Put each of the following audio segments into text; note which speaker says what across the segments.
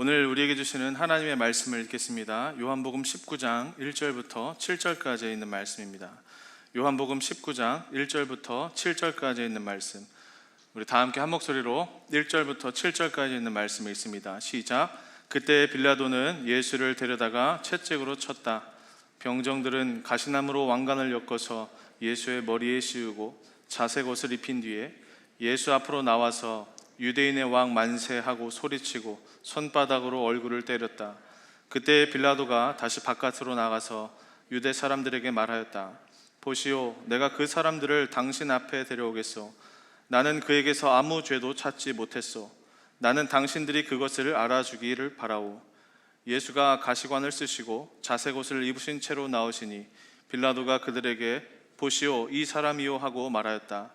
Speaker 1: 오늘 우리에게 주시는 하나님의 말씀을 읽겠습니다. 요한복음 19장 1절부터 7절까지 있는 말씀입니다. 요한복음 19장 1절부터 7절까지 있는 말씀, 우리 다 함께 한 목소리로 1절부터 7절까지 있는 말씀이 있습니다. 시작. 그때 빌라도는 예수를 데려다가 채찍으로 쳤다. 병정들은 가시나무로 왕관을 엮어서 예수의 머리에 씌우고 자색 옷을 입힌 뒤에 예수 앞으로 나와서 유대인의 왕 만세하고 소리치고 손바닥으로 얼굴을 때렸다. 그때 빌라도가 다시 바깥으로 나가서 유대 사람들에게 말하였다. 보시오, 내가 그 사람들을 당신 앞에 데려오겠소. 나는 그에게서 아무 죄도 찾지 못했소. 나는 당신들이 그것을 알아주기를 바라오. 예수가 가시관을 쓰시고 자색 옷을 입으신 채로 나오시니 빌라도가 그들에게 보시오, 이 사람이요 하고 말하였다.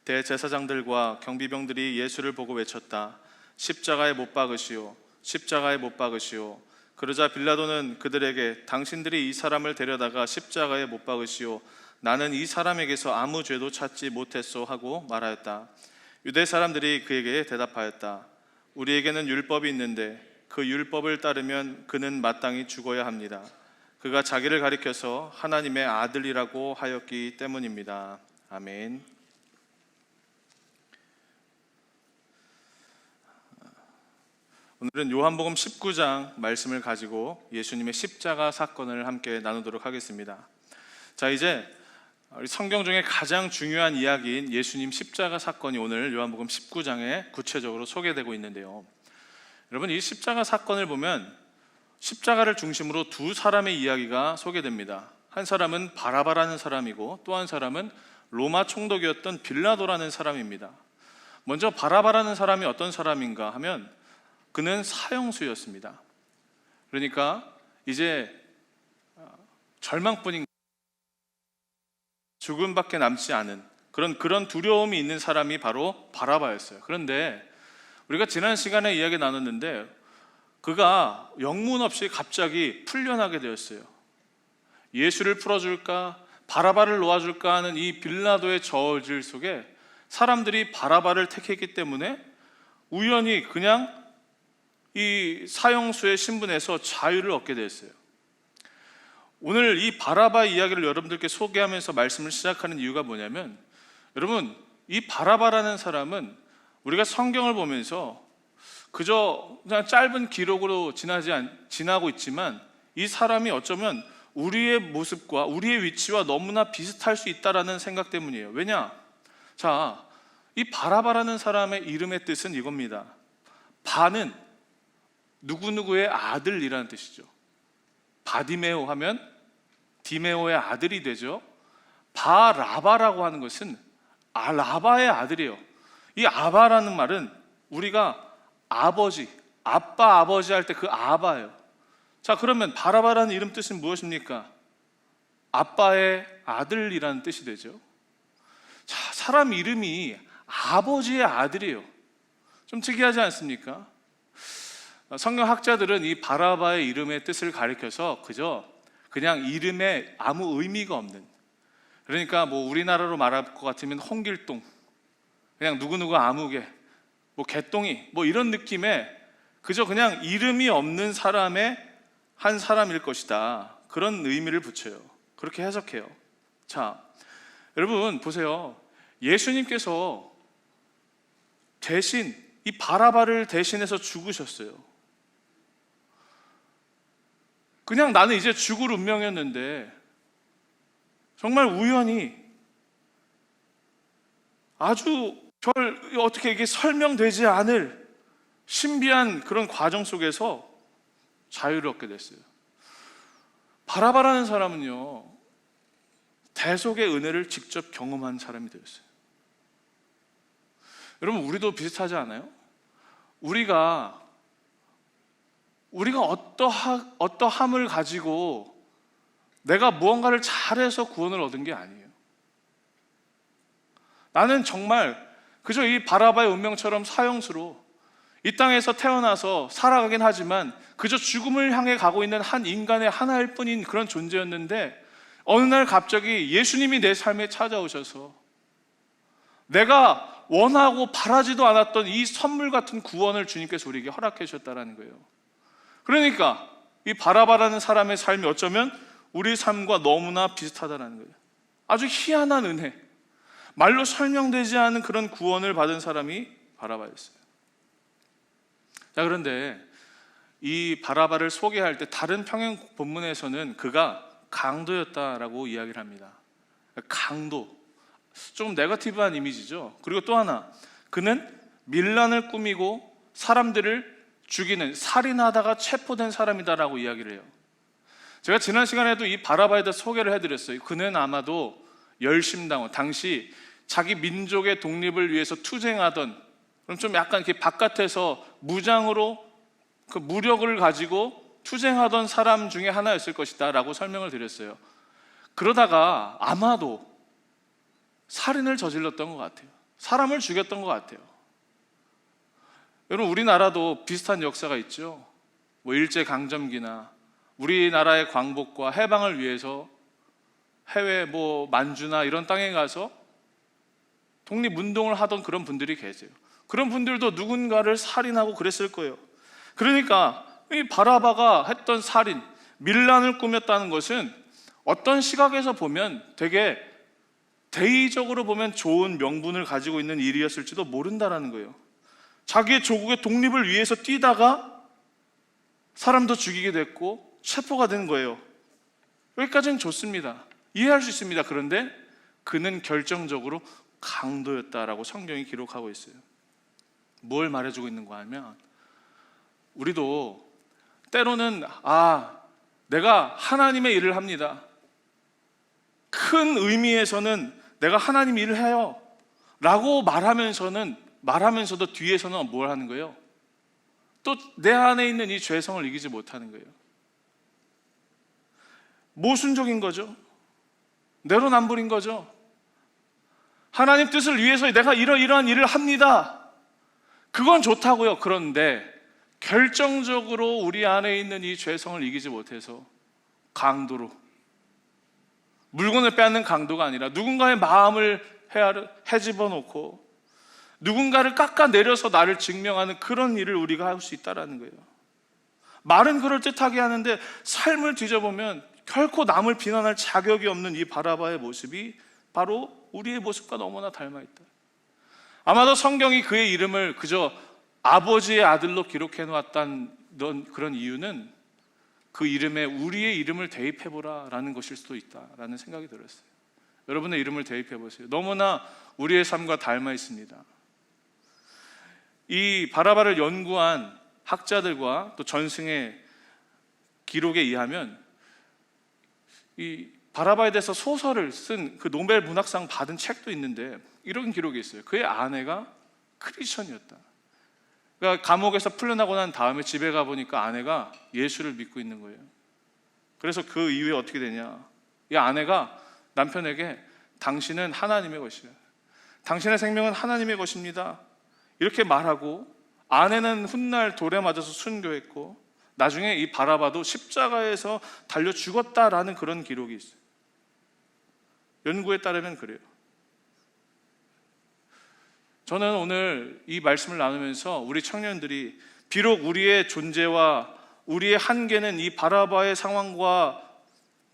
Speaker 1: 대제사장들과 경비병들이 예수를 보고 외쳤다. 십자가에 못 박으시오, 십자가에 못 박으시오. 그러자 빌라도는 그들에게 당신들이 이 사람을 데려다가 십자가에 못 박으시오. 나는 이 사람에게서 아무 죄도 찾지 못했소 하고 말하였다. 유대 사람들이 그에게 대답하였다. 우리에게는 율법이 있는데 그 율법을 따르면 그는 마땅히 죽어야 합니다. 그가 자기를 가리켜서 하나님의 아들이라고 하였기 때문입니다. 아멘. 오늘은 요한복음 19장 말씀을 가지고 예수님의 십자가 사건을 함께 나누도록 하겠습니다. 자, 이제 우리 성경 중에 가장 중요한 이야기인 예수님 십자가 사건이 오늘 요한복음 19장에 구체적으로 소개되고 있는데요. 여러분, 이 십자가 사건을 보면 십자가를 중심으로 두 사람의 이야기가 소개됩니다. 한 사람은 바라바라는 사람이고 또 한 사람은 로마 총독이었던 빌라도라는 사람입니다. 먼저 바라바라는 사람이 어떤 사람인가 하면 그는 사형수였습니다. 그러니까 이제 절망뿐인, 죽음밖에 남지 않은 그런 두려움이 있는 사람이 바로 바라바였어요. 그런데 우리가 지난 시간에 이야기 나눴는데 그가 영문 없이 갑자기 풀려나게 되었어요. 예수를 풀어줄까, 바라바를 놓아줄까 하는 이 빌라도의 저질 속에 사람들이 바라바를 택했기 때문에 우연히 그냥 이 사형수의 신분에서 자유를 얻게 되었어요. 오늘 이 바라바 이야기를 여러분들께 소개하면서 말씀을 시작하는 이유가 뭐냐면, 여러분, 이 바라바라는 사람은 우리가 성경을 보면서 그저 그냥 짧은 기록으로 지나고 있지만 이 사람이 어쩌면 우리의 모습과 우리의 위치와 너무나 비슷할 수 있다라는 생각 때문이에요. 왜냐? 자, 이 바라바라는 사람의 이름의 뜻은 이겁니다. 바는 누구누구의 아들이라는 뜻이죠. 바디메오 하면 디메오의 아들이 되죠. 바라바라고 하는 것은 라바의 아들이에요. 이 아바라는 말은 우리가 아버지, 아빠, 아버지 할 때 그 아바예요. 자, 그러면 바라바라는 이름 뜻은 무엇입니까? 아빠의 아들이라는 뜻이 되죠. 자, 사람 이름이 아버지의 아들이에요. 좀 특이하지 않습니까? 성경학자들은 이 바라바의 이름의 뜻을 가리켜서 그냥 이름에 아무 의미가 없는, 그러니까 뭐 우리나라로 말할 것 같으면 홍길동, 그냥 누구누구 아무개, 뭐 개똥이, 뭐 이런 느낌의 그냥 이름이 없는 사람의 한 사람일 것이다, 그런 의미를 붙여요. 그렇게 해석해요. 자, 여러분 보세요. 예수님께서 대신 이 바라바를 대신해서 죽으셨어요. 그냥 나는 이제 죽을 운명이었는데 정말 우연히 아주 어떻게 이게 설명되지 않을 신비한 그런 과정 속에서 자유를 얻게 됐어요. 바라바라는 사람은요, 대속의 은혜를 직접 경험한 사람이 되었어요. 여러분, 우리도 비슷하지 않아요? 우리가 어떠함을 가지고 내가 무언가를 잘해서 구원을 얻은 게 아니에요. 나는 정말 그저 이 바라바의 운명처럼 사형수로 이 땅에서 태어나서 살아가긴 하지만 그저 죽음을 향해 가고 있는 한 인간의 하나일 뿐인 그런 존재였는데, 어느 날 갑자기 예수님이 내 삶에 찾아오셔서 내가 원하고 바라지도 않았던 이 선물 같은 구원을 주님께서 우리에게 허락해 주셨다는 거예요. 그러니까 이 바라바라는 사람의 삶이 어쩌면 우리 삶과 너무나 비슷하다는 거예요. 아주 희한한 은혜, 말로 설명되지 않은 그런 구원을 받은 사람이 바라바였어요. 자, 그런데 이 바라바를 소개할 때 다른 평행 본문에서는 그가 강도였다라고 이야기를 합니다. 강도, 조금 네거티브한 이미지죠. 그리고 또 하나, 그는 밀란을 꾸미고 사람들을 죽이는, 살인하다가 체포된 사람이다라고 이야기를 해요. 제가 지난 시간에도 이 바라바에 대해 소개를 해드렸어요. 그는 아마도 열심당원, 당시 자기 민족의 독립을 위해서 투쟁하던, 그럼 좀 약간 이렇게 바깥에서 무장으로 그 무력을 가지고 투쟁하던 사람 중에 하나였을 것이다 라고 설명을 드렸어요. 그러다가 아마도 살인을 저질렀던 것 같아요. 사람을 죽였던 것 같아요. 여러분, 우리나라도 비슷한 역사가 있죠. 뭐 일제강점기나 우리나라의 광복과 해방을 위해서 해외 뭐 만주나 이런 땅에 가서 독립운동을 하던 그런 분들이 계세요. 그런 분들도 누군가를 살인하고 그랬을 거예요. 그러니까 이 바라바가 했던 살인, 밀란을 꾸몄다는 것은 어떤 시각에서 보면 되게 대의적으로 보면 좋은 명분을 가지고 있는 일이었을지도 모른다라는 거예요. 자기의 조국의 독립을 위해서 뛰다가 사람도 죽이게 됐고 체포가 된 거예요. 여기까지는 좋습니다. 이해할 수 있습니다. 그런데 그는 결정적으로 강도였다라고 성경이 기록하고 있어요. 뭘 말해주고 있는가 하면, 우리도 때로는 내가 하나님의 일을 합니다, 큰 의미에서는 내가 하나님 일을 해요 라고 말하면서도 뒤에서는 뭘 하는 거예요? 또 내 안에 있는 이 죄성을 이기지 못하는 거예요. 모순적인 거죠. 내로남불인 거죠. 하나님 뜻을 위해서 내가 이러이러한 일을 합니다, 그건 좋다고요. 그런데 결정적으로 우리 안에 있는 이 죄성을 이기지 못해서 강도로, 물건을 빼앗는 강도가 아니라 누군가의 마음을 헤집어 놓고 누군가를 깎아내려서 나를 증명하는 그런 일을 우리가 할 수 있다는 거예요. 말은 그럴듯하게 하는데 삶을 뒤져보면 결코 남을 비난할 자격이 없는 이 바라바의 모습이 바로 우리의 모습과 너무나 닮아있다. 아마도 성경이 그의 이름을 그저 아버지의 아들로 기록해 놓았다는 그런 이유는 그 이름에 우리의 이름을 대입해보라 라는 것일 수도 있다라는 생각이 들었어요. 여러분의 이름을 대입해보세요. 너무나 우리의 삶과 닮아 있습니다. 이 바라바를 연구한 학자들과 또 전승의 기록에 의하면 이 바라바에 대해서 소설을 쓴 그 노벨 문학상 받은 책도 있는데 이런 기록이 있어요. 그의 아내가 크리스천이었다. 그러니까 감옥에서 풀려나고 난 다음에 집에 가보니까 아내가 예수를 믿고 있는 거예요. 그래서 그 이후에 어떻게 되냐, 이 아내가 남편에게 당신은 하나님의 것이야, 당신의 생명은 하나님의 것입니다 이렇게 말하고, 아내는 훗날 돌에 맞아서 순교했고 나중에 이 바라바도 십자가에서 달려 죽었다라는 그런 기록이 있어요. 연구에 따르면 그래요. 저는 오늘 이 말씀을 나누면서 우리 청년들이 비록 우리의 존재와 우리의 한계는 이 바라바의 상황과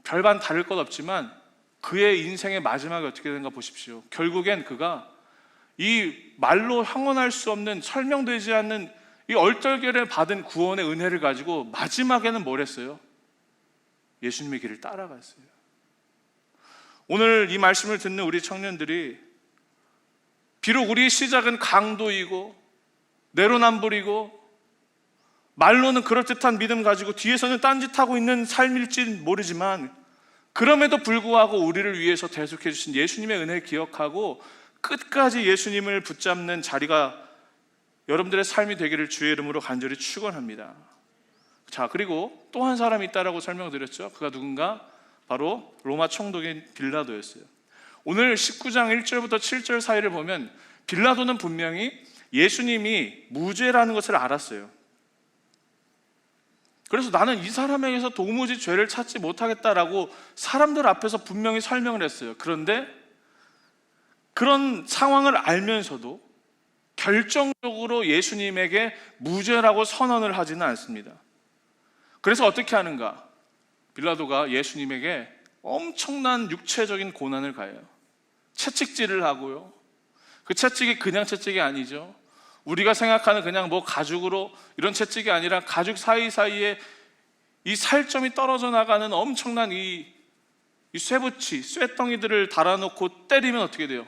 Speaker 1: 별반 다를 것 없지만 그의 인생의 마지막이 어떻게 되는가 보십시오. 결국엔 그가 이 말로 형언할 수 없는, 설명되지 않는 이 얼떨결에 받은 구원의 은혜를 가지고 마지막에는 뭘 했어요? 예수님의 길을 따라갔어요. 오늘 이 말씀을 듣는 우리 청년들이 비록 우리의 시작은 강도이고 내로남불이고 말로는 그럴듯한 믿음 가지고 뒤에서는 딴짓하고 있는 삶일지 모르지만, 그럼에도 불구하고 우리를 위해서 대속해 주신 예수님의 은혜를 기억하고 끝까지 예수님을 붙잡는 자리가 여러분들의 삶이 되기를 주의 이름으로 간절히 축원합니다. 자, 그리고 또 한 사람이 있다라고 설명드렸죠. 그가 누군가? 바로 로마 총독인 빌라도였어요. 오늘 19장 1절부터 7절 사이를 보면 빌라도는 분명히 예수님이 무죄라는 것을 알았어요. 그래서 나는 이 사람에게서 도무지 죄를 찾지 못하겠다라고 사람들 앞에서 분명히 설명을 했어요. 그런데 그런 상황을 알면서도 결정적으로 예수님에게 무죄라고 선언을 하지는 않습니다. 그래서 어떻게 하는가? 빌라도가 예수님에게 엄청난 육체적인 고난을 가해요. 채찍질을 하고요. 그 채찍이 그냥 채찍이 아니죠. 우리가 생각하는 그냥 뭐 가죽으로 이런 채찍이 아니라 가죽 사이사이에 이 살점이 떨어져 나가는 엄청난 이 쇠붙이, 쇠덩이들을 달아놓고 때리면 어떻게 돼요?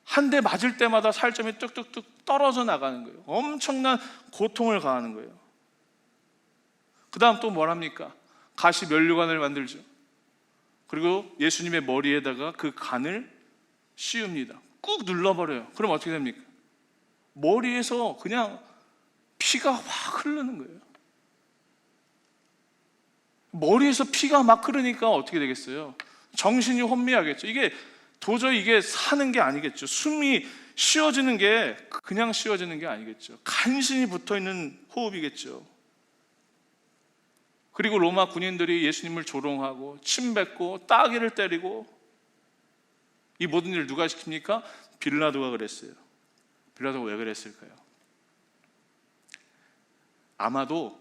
Speaker 1: 한 대 맞을 때마다 살점이 뚝뚝뚝 떨어져 나가는 거예요. 엄청난 고통을 가하는 거예요. 그 다음 또 뭘 합니까? 가시 면류관을 만들죠. 그리고 예수님의 머리에다가 그 관을 씌웁니다. 꾹 눌러버려요. 그럼 어떻게 됩니까? 머리에서 그냥 피가 확 흐르는 거예요. 머리에서 피가 막 흐르니까 어떻게 되겠어요? 정신이 혼미하겠죠. 도저히 이게 사는 게 아니겠죠. 숨이 쉬어지는 게 그냥 쉬어지는 게 아니겠죠. 간신히 붙어있는 호흡이겠죠. 그리고 로마 군인들이 예수님을 조롱하고 침뱉고 따귀를 때리고, 이 모든 일을 누가 시킵니까? 빌라도가 그랬어요. 빌라도가 왜 그랬을까요? 아마도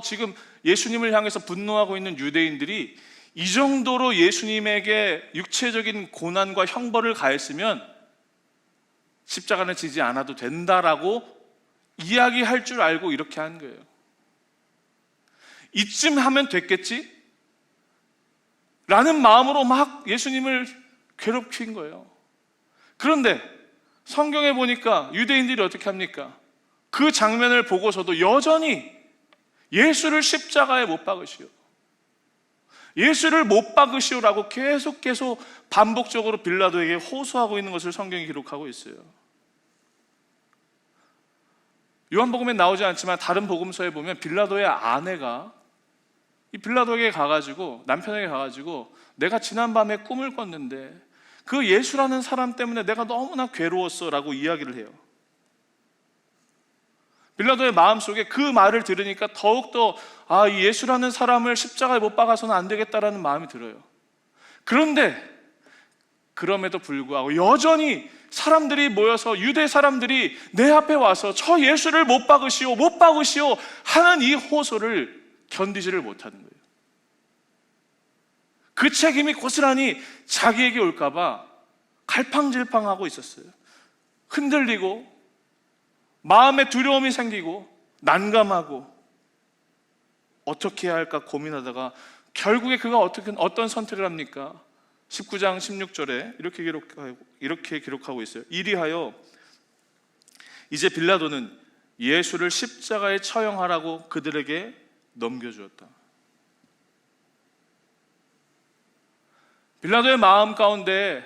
Speaker 1: 지금 예수님을 향해서 분노하고 있는 유대인들이 이 정도로 예수님에게 육체적인 고난과 형벌을 가했으면 십자가는 지지 않아도 된다라고 이야기할 줄 알고 이렇게 한 거예요. 이쯤 하면 됐겠지? 라는 마음으로 막 예수님을 괴롭힌 거예요. 그런데 성경에 보니까 유대인들이 어떻게 합니까? 그 장면을 보고서도 여전히 예수를 십자가에 못 박으시오, 예수를 못 박으시오라고 계속 반복적으로 빌라도에게 호소하고 있는 것을 성경이 기록하고 있어요. 요한복음에 나오지 않지만 다른 복음서에 보면 빌라도의 아내가 이 빌라도에게 가가지고, 남편에게 가가지고, 내가 지난밤에 꿈을 꿨는데 그 예수라는 사람 때문에 내가 너무나 괴로웠어 라고 이야기를 해요. 빌라도의 마음속에 그 말을 들으니까 더욱더 이 예수라는 사람을 십자가에 못 박아서는 안 되겠다라는 마음이 들어요. 그런데 그럼에도 불구하고 여전히 사람들이 모여서, 유대 사람들이 내 앞에 와서 저 예수를 못 박으시오 하는 이 호소를 견디지를 못하는 거예요. 그 책임이 고스란히 자기에게 올까봐 갈팡질팡하고 있었어요. 흔들리고 마음에 두려움이 생기고 난감하고 어떻게 해야 할까 고민하다가 결국에 그가 어떤 선택을 합니까? 19장 16절에 이렇게 기록하고 있어요. 이리하여 이제 빌라도는 예수를 십자가에 처형하라고 그들에게 넘겨주었다. 빌라도의 마음 가운데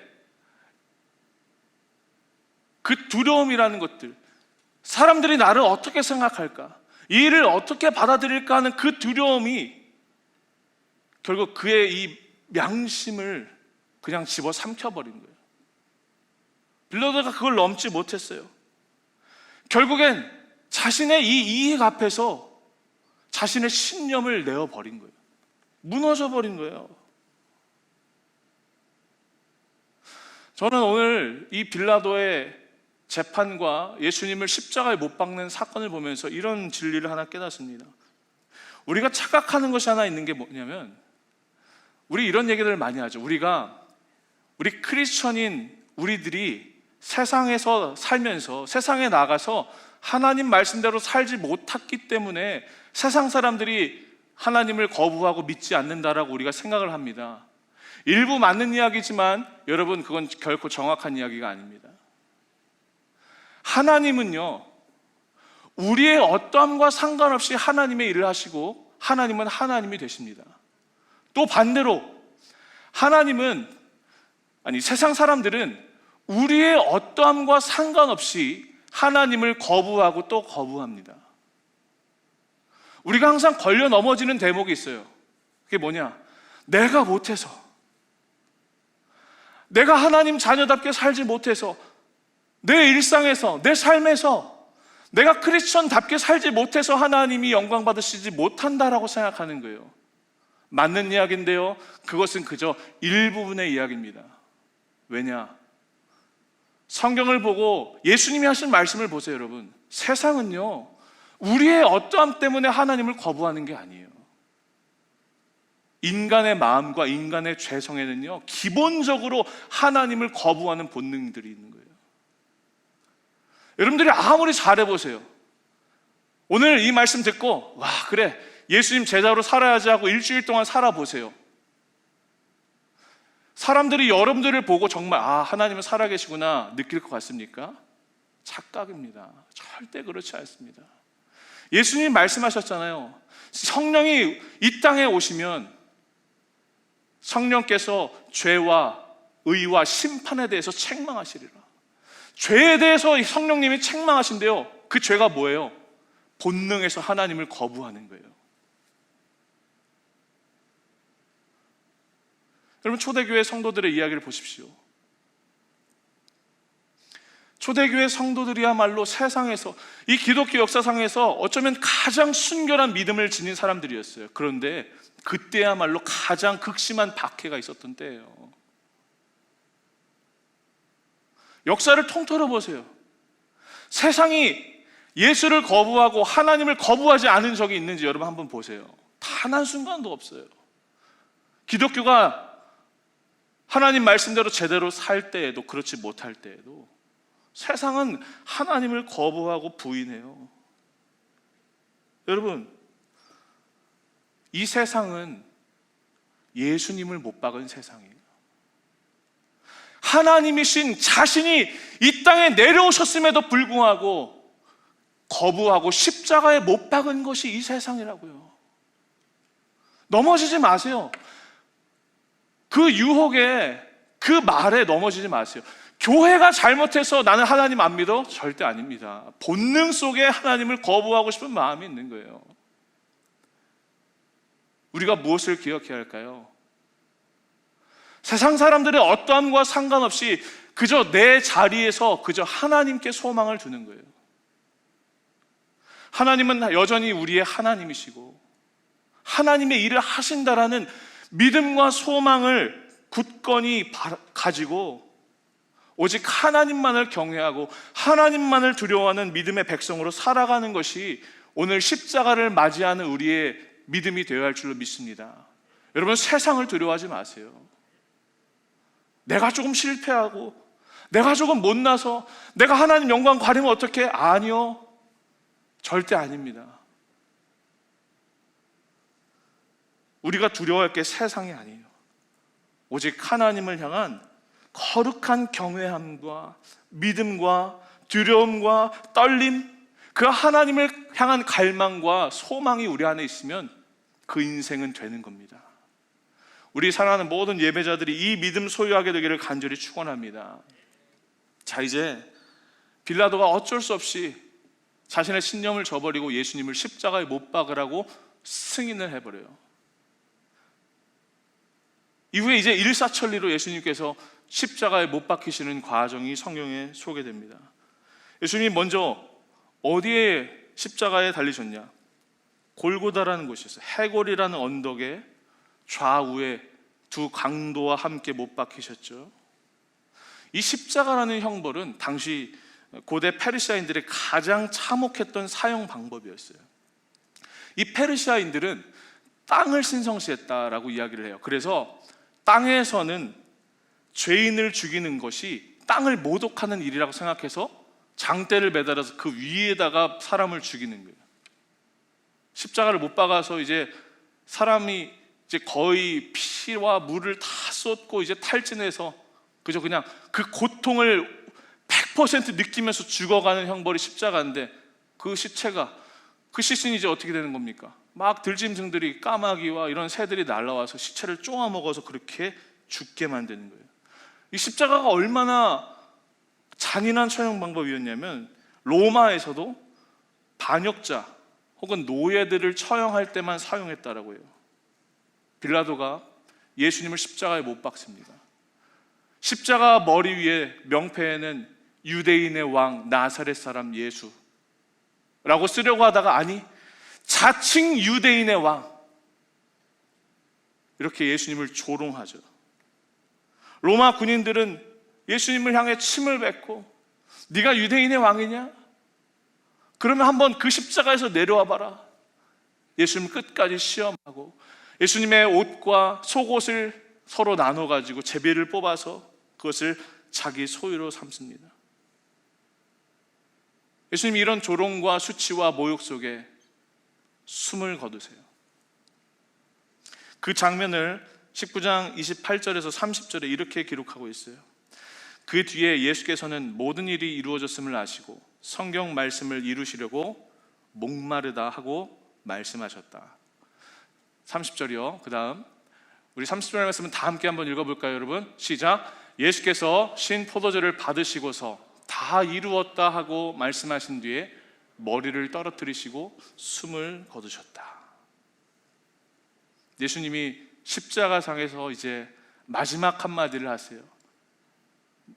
Speaker 1: 그 두려움이라는 것들, 사람들이 나를 어떻게 생각할까, 이 일을 어떻게 받아들일까 하는 그 두려움이 결국 그의 이 양심을 그냥 집어삼켜버린 거예요. 빌라도가 그걸 넘지 못했어요. 결국엔 자신의 이 이익 앞에서 자신의 신념을 내어버린 거예요. 무너져버린 거예요. 저는 오늘 이 빌라도의 재판과 예수님을 십자가에 못 박는 사건을 보면서 이런 진리를 하나 깨닫습니다. 우리가 착각하는 것이 하나 있는 게 뭐냐면, 우리 이런 얘기를 많이 하죠. 우리 크리스천인 우리들이 세상에서 살면서, 세상에 나가서 하나님 말씀대로 살지 못했기 때문에 세상 사람들이 하나님을 거부하고 믿지 않는다라고 우리가 생각을 합니다. 일부 맞는 이야기지만 여러분, 그건 결코 정확한 이야기가 아닙니다. 하나님은요, 우리의 어떠함과 상관없이 하나님의 일을 하시고 하나님은 하나님이 되십니다. 또 반대로 세상 사람들은 우리의 어떠함과 상관없이 하나님을 거부하고 또 거부합니다. 우리가 항상 걸려 넘어지는 대목이 있어요. 그게 뭐냐? 내가 못해서, 내가 하나님 자녀답게 살지 못해서, 내 일상에서, 내 삶에서 내가 크리스천답게 살지 못해서 하나님이 영광 받으시지 못한다라고 생각하는 거예요. 맞는 이야기인데요, 그것은 그저 일부분의 이야기입니다. 왜냐? 성경을 보고 예수님이 하신 말씀을 보세요. 여러분, 세상은요, 우리의 어떠함 때문에 하나님을 거부하는 게 아니에요. 인간의 마음과 인간의 죄성에는요, 기본적으로 하나님을 거부하는 본능들이 있는 거예요. 여러분들이 아무리 잘해보세요. 오늘 이 말씀 듣고 와 그래 예수님 제자로 살아야지 하고 일주일 동안 살아보세요. 사람들이 여러분들을 보고 정말 하나님은 살아계시구나 느낄 것 같습니까? 착각입니다. 절대 그렇지 않습니다. 예수님이 말씀하셨잖아요. 성령이 이 땅에 오시면 성령께서 죄와 의와 심판에 대해서 책망하시리라. 죄에 대해서 성령님이 책망하신대요. 그 죄가 뭐예요? 본능에서 하나님을 거부하는 거예요. 여러분, 초대교회 성도들의 이야기를 보십시오. 초대교회 성도들이야말로 세상에서, 이 기독교 역사상에서 어쩌면 가장 순결한 믿음을 지닌 사람들이었어요. 그런데 그때야말로 가장 극심한 박해가 있었던 때예요. 역사를 통틀어 보세요. 세상이 예수를 거부하고 하나님을 거부하지 않은 적이 있는지 여러분 한번 보세요. 단 한순간도 없어요. 기독교가 하나님 말씀대로 제대로 살 때에도, 그렇지 못할 때에도 세상은 하나님을 거부하고 부인해요. 여러분, 이 세상은 예수님을 못 박은 세상이에요. 하나님이신 자신이 이 땅에 내려오셨음에도 불구하고 거부하고 십자가에 못 박은 것이 이 세상이라고요. 넘어지지 마세요. 그 유혹에, 그 말에 넘어지지 마세요. 교회가 잘못해서 나는 하나님 안 믿어? 절대 아닙니다. 본능 속에 하나님을 거부하고 싶은 마음이 있는 거예요. 우리가 무엇을 기억해야 할까요? 세상 사람들의 어떠함과 상관없이 그저 내 자리에서 그저 하나님께 소망을 두는 거예요. 하나님은 여전히 우리의 하나님이시고 하나님의 일을 하신다라는 믿음과 소망을 굳건히 가지고 오직 하나님만을 경외하고 하나님만을 두려워하는 믿음의 백성으로 살아가는 것이 오늘 십자가를 맞이하는 우리의 믿음이 되어야 할 줄로 믿습니다. 여러분, 세상을 두려워하지 마세요. 내가 조금 실패하고 내가 조금 못나서 내가 하나님 영광 가리면 어떡해? 아니요, 절대 아닙니다. 우리가 두려워할 게 세상이 아니에요. 오직 하나님을 향한 거룩한 경외함과 믿음과 두려움과 떨림, 그 하나님을 향한 갈망과 소망이 우리 안에 있으면 그 인생은 되는 겁니다. 우리 사랑하는 모든 예배자들이 이 믿음 소유하게 되기를 간절히 축원합니다. 자, 이제 빌라도가 어쩔 수 없이 자신의 신념을 저버리고 예수님을 십자가에 못 박으라고 승인을 해버려요. 이후에 이제 일사천리로 예수님께서 십자가에 못 박히시는 과정이 성경에 소개됩니다. 예수님이 먼저 어디에 십자가에 달리셨냐? 골고다라는 곳이었어요. 해골이라는 언덕에 좌우에 두 강도와 함께 못 박히셨죠. 이 십자가라는 형벌은 당시 고대 페르시아인들의 가장 참혹했던 사형 방법이었어요. 이 페르시아인들은 땅을 신성시했다라고 이야기를 해요. 그래서 땅에서는 죄인을 죽이는 것이 땅을 모독하는 일이라고 생각해서 장대를 매달아서 그 위에다가 사람을 죽이는 거예요. 십자가를 못 박아서 이제 사람이 이제 거의 피와 물을 다 쏟고 이제 탈진해서 그저 그냥 그 고통을 100% 느끼면서 죽어가는 형벌이 십자가인데, 그 시체가, 그 시신이 이제 어떻게 되는 겁니까? 막 들짐승들이, 까마귀와 이런 새들이 날아와서 시체를 쪼아먹어서 그렇게 죽게 만드는 거예요. 이 십자가가 얼마나 잔인한 처형 방법이었냐면 로마에서도 반역자 혹은 노예들을 처형할 때만 사용했다라고 해요. 빌라도가 예수님을 십자가에 못 박습니다. 십자가 머리 위에 명패에는 유대인의 왕 나사렛 사람 예수라고 쓰려고 하다가 아니, 자칭 유대인의 왕, 이렇게 예수님을 조롱하죠. 로마 군인들은 예수님을 향해 침을 뱉고 네가 유대인의 왕이냐? 그러면 한번 그 십자가에서 내려와 봐라. 예수님 끝까지 시험하고 예수님의 옷과 속옷을 서로 나눠가지고 제비를 뽑아서 그것을 자기 소유로 삼습니다. 예수님이 이런 조롱과 수치와 모욕 속에 숨을 거두세요. 그 장면을 19장 28절에서 30절에 이렇게 기록하고 있어요. 그 뒤에 예수께서는 모든 일이 이루어졌음을 아시고 성경 말씀을 이루시려고 목마르다 하고 말씀하셨다. 30절이요. 그 다음 우리 30절 말씀은 다 함께 한번 읽어볼까요, 여러분? 시작. 예수께서 신 포도주를 받으시고서 다 이루었다 하고 말씀하신 뒤에 머리를 떨어뜨리시고 숨을 거두셨다. 예수님이 십자가상에서 이제 마지막 한마디를 하세요.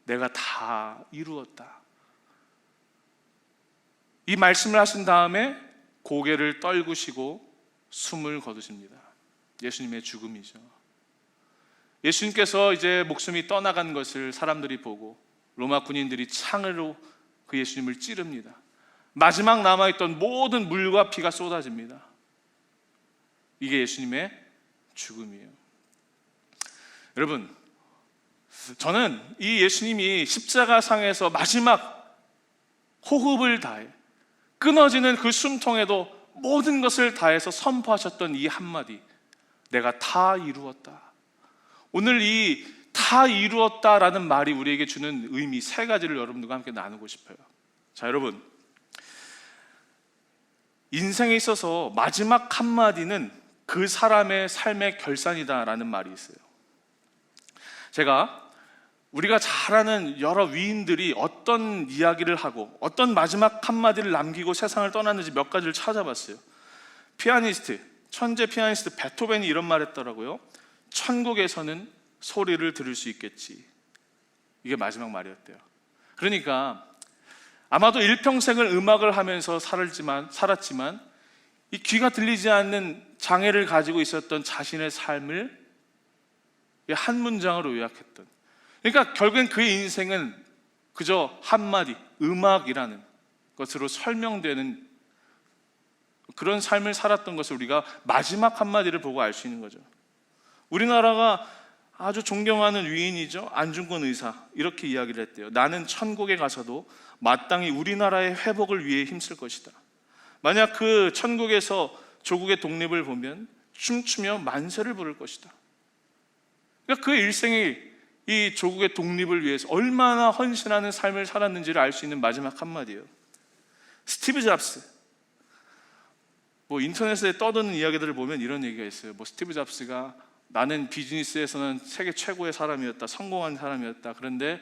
Speaker 1: 내가 다 이루었다. 이 말씀을 하신 다음에 고개를 떨구시고 숨을 거두십니다. 예수님의 죽음이죠. 예수님께서 이제 목숨이 떠나간 것을 사람들이 보고 로마 군인들이 창으로 그 예수님을 찌릅니다. 마지막 남아있던 모든 물과 피가 쏟아집니다. 이게 예수님의 죽음이에요. 여러분, 저는 이 예수님이 십자가상에서 마지막 호흡을 다해 끊어지는 그 숨통에도 모든 것을 다해서 선포하셨던 이 한마디, 내가 다 이루었다. 오늘 이 다 이루었다라는 말이 우리에게 주는 의미 세 가지를 여러분들과 함께 나누고 싶어요. 자, 여러분, 인생에 있어서 마지막 한마디는 그 사람의 삶의 결산이다라는 말이 있어요. 우리가 잘 아는 여러 위인들이 어떤 이야기를 하고 어떤 마지막 한마디를 남기고 세상을 떠났는지 몇 가지를 찾아봤어요. 천재 피아니스트 베토벤이 이런 말 했더라고요. 천국에서는 소리를 들을 수 있겠지. 이게 마지막 말이었대요. 그러니까 아마도 일평생을 음악을 하면서 살았지만 이 귀가 들리지 않는 장애를 가지고 있었던 자신의 삶을 한 문장으로 요약했던, 그러니까 결국엔 그의 인생은 그저 한마디, 음악이라는 것으로 설명되는 그런 삶을 살았던 것을 우리가 마지막 한마디를 보고 알 수 있는 거죠. 우리나라가 아주 존경하는 위인이죠. 안중근 의사 이렇게 이야기를 했대요. 나는 천국에 가서도 마땅히 우리나라의 회복을 위해 힘쓸 것이다. 만약 그 천국에서 조국의 독립을 보면 춤추며 만세를 부를 것이다. 그러니까 그 일생이 이 조국의 독립을 위해서 얼마나 헌신하는 삶을 살았는지를 알 수 있는 마지막 한마디예요. 스티브 잡스, 인터넷에 떠도는 이야기들을 보면 이런 얘기가 있어요. 스티브 잡스가 나는 비즈니스에서는 세계 최고의 사람이었다, 성공한 사람이었다. 그런데